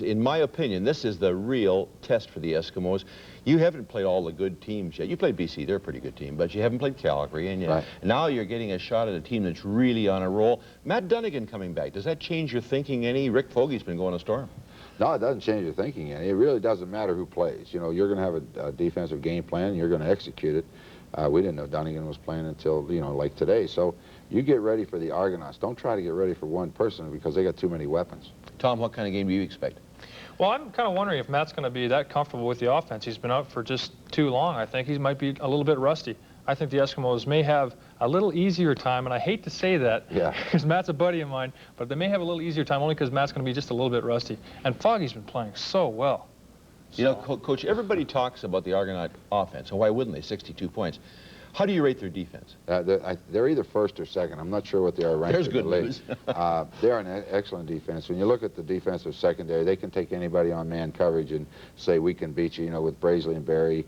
In my opinion, this is the real test for the Eskimos. You haven't played all the good teams yet. You played BC, they're a pretty good team, but you haven't played Calgary, and Right. now you're getting a shot at a team that's really on a roll. Matt Dunnigan coming back, does that change your thinking any? Rick Fogey's been going a storm. No, it doesn't change your thinking any. It really doesn't matter who plays. You know, you're going to have a defensive game plan, and you're going to execute it. We didn't know Dunnigan was playing until, you know, like today. So you get ready for the Argonauts. Don't try to get ready for one person because they got too many weapons. Tom, what kind of game do you expect? Well, I'm kind of wondering if Matt's going to be that comfortable with the offense. He's been out for just too long. I think he might be a little bit rusty. I think the Eskimos may have a little easier time, and I hate to say that because Matt's a buddy of mine, but they may have a little easier time only because Matt's going to be just a little bit rusty. And Foggy's been playing so well. You know, Coach, everybody talks about the Argonaut offense, and why wouldn't they? 62 points. How do you rate their defense? They're either first or second. I'm not sure what they are ranked. There's good news. They're an excellent defense. When you look at the defensive secondary, they can take anybody on man coverage and say, we can beat you, you know, with Brazeley and Barry,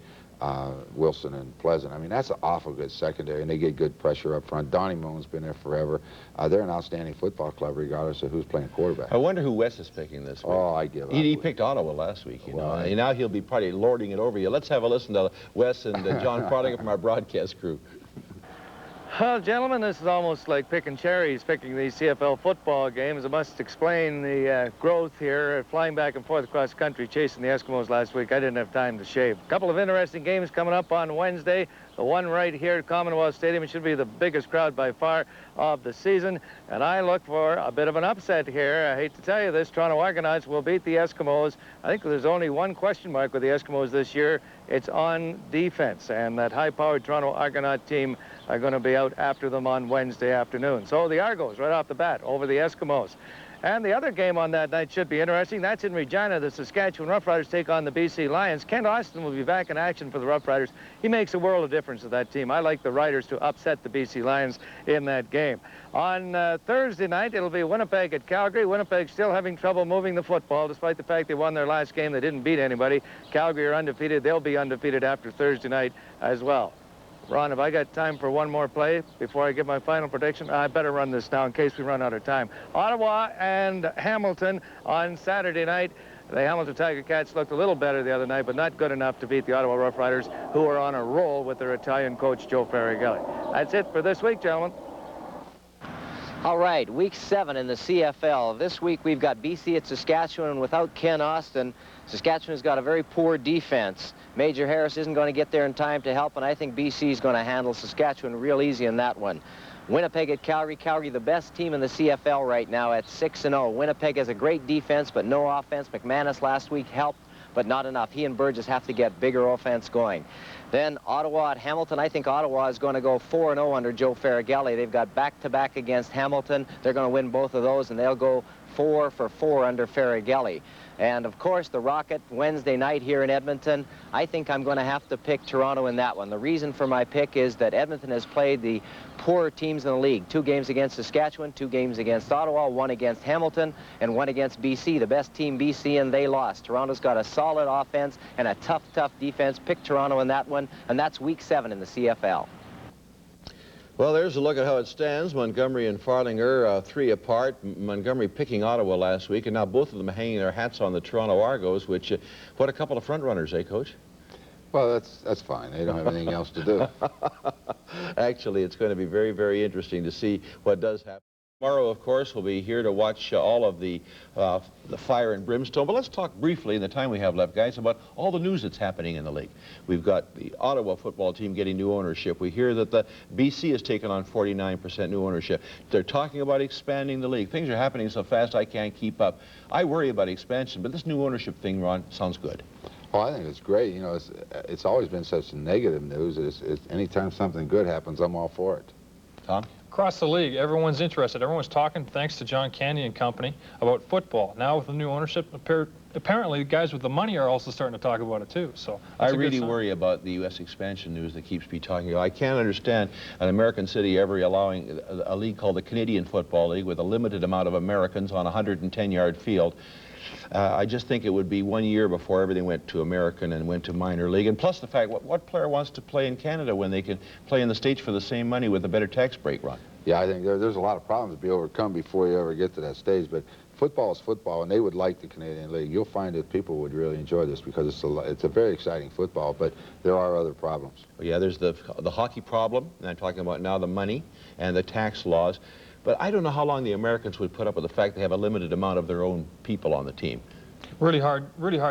Wilson and Pleasant. I mean, that's an awful good secondary, and they get good pressure up front. Donnie Moon's been there forever. They're an outstanding football club, regardless of who's playing quarterback. I wonder who Wes is picking this week. Oh, I give up. He picked Ottawa last week, you know. And now he'll be probably lording it over you. Let's have a listen to Wes and John Prodigan from our broadcast crew. Well, gentlemen, this is almost like picking cherries, picking these CFL football games. I must explain the growth here, flying back and forth across the country, chasing the Eskimos last week. I didn't have time to shave. A couple of interesting games coming up on Wednesday. The one right here at Commonwealth Stadium, it should be the biggest crowd by far of the season. And I look for a bit of an upset here. I hate to tell you this, Toronto Argonauts will beat the Eskimos. I think there's only one question mark with the Eskimos this year. It's on defense. And that high-powered Toronto Argonaut team are going to be out after them on Wednesday afternoon. So the Argos, right off the bat, over the Eskimos. And the other game on that night should be interesting. That's in Regina. The Saskatchewan Roughriders take on the BC Lions. Kent Austin will be back in action for the Roughriders. He makes a world of difference to that team. I like the Riders to upset the BC Lions in that game. On Thursday night, it'll be Winnipeg at Calgary. Winnipeg still having trouble moving the football, despite the fact they won their last game. They didn't beat anybody. Calgary are undefeated. They'll be undefeated after Thursday night as well. Ron, have I got time for one more play before I give my final prediction? I better run this now in case we run out of time. Ottawa and Hamilton on Saturday night. The Hamilton Tiger Cats looked a little better the other night, but not good enough to beat the Ottawa Rough Riders, who are on a roll with their Italian coach, Joe Faragelli. That's it for this week, gentlemen. All right, week 7 in the CFL. This week we've got BC at Saskatchewan without Ken Austin. Saskatchewan's got a very poor defense. Major Harris isn't going to get there in time to help, and I think BC is going to handle Saskatchewan real easy in that one. Winnipeg at Calgary. Calgary, the best team in the CFL right now at 6-0. Winnipeg has a great defense, but no offense. McManus last week helped, but not enough. He and Burgess have to get bigger offense going. Then Ottawa at Hamilton. I think Ottawa is going to go 4-0 under Joe Faragelli. They've got back-to-back against Hamilton. They're going to win both of those, and they'll go 4 for 4 under Faragelli. And, of course, the Rocket Wednesday night here in Edmonton. I think I'm going to have to pick Toronto in that one. The reason for my pick is that Edmonton has played the poorer teams in the league. 2 games against Saskatchewan, 2 games against Ottawa, 1 against Hamilton, and 1 against BC. The best team, BC, and they lost. Toronto's got a solid offense and a tough defense. Pick Toronto in that one, and that's week 7 in the CFL. Well, there's a look at how it stands. Montgomery and Farlinger 3 apart. Montgomery picking Ottawa last week, and now both of them hanging their hats on the Toronto Argos, which, what a couple of front runners, eh, Coach? Well, that's fine. They don't have anything else to do. Actually, it's going to be very, very interesting to see what does happen. Tomorrow, of course, we'll be here to watch all of the fire and brimstone. But let's talk briefly, in the time we have left, guys, about all the news that's happening in the league. We've got the Ottawa football team getting new ownership. We hear that the BC has taken on 49% new ownership. They're talking about expanding the league. Things are happening so fast I can't keep up. I worry about expansion, but this new ownership thing, Ron, sounds good. Oh, I think it's great. You know, it's always been such negative news. Anytime something good happens, I'm all for it. Tom? Across the league, everyone's interested. Everyone's talking, thanks to John Candy and company, about football. Now with the new ownership, apparently the guys with the money are also starting to talk about it too. So I really worry about the U.S. expansion news that keeps me talking about. I can't understand an American city ever allowing a league called the Canadian Football League with a limited amount of Americans on a 110-yard field. I just think it would be 1 year before everything went to American and went to minor league. And plus the fact, what player wants to play in Canada when they can play in the States for the same money with a better tax break, Ron? Yeah, I think there's a lot of problems to be overcome before you ever get to that stage. But football is football, and they would like the Canadian League. You'll find that people would really enjoy this because it's a very exciting football, but there are other problems. Yeah, there's the hockey problem, and I'm talking about now the money and the tax laws. But I don't know how long the Americans would put up with the fact they have a limited amount of their own people on the team. Really hard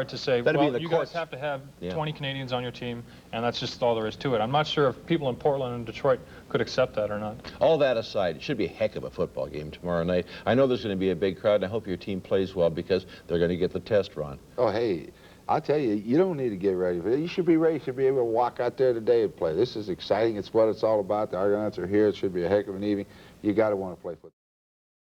to say. That'd be Well, the you courts. guys have to have Yeah. 20 Canadians on your team, and that's just all there is to it. I'm not sure if people in Portland and Detroit could accept that or not. All that aside, it should be a heck of a football game tomorrow night. I know there's going to be a big crowd, and I hope your team plays well because they're going to get the test run. Oh, hey, I'll tell you, you don't need to get ready for it. You should be ready. You should be able to walk out there today and play. This is exciting. It's what it's all about. The Argonauts are here. It should be a heck of an evening. You got to want to play football.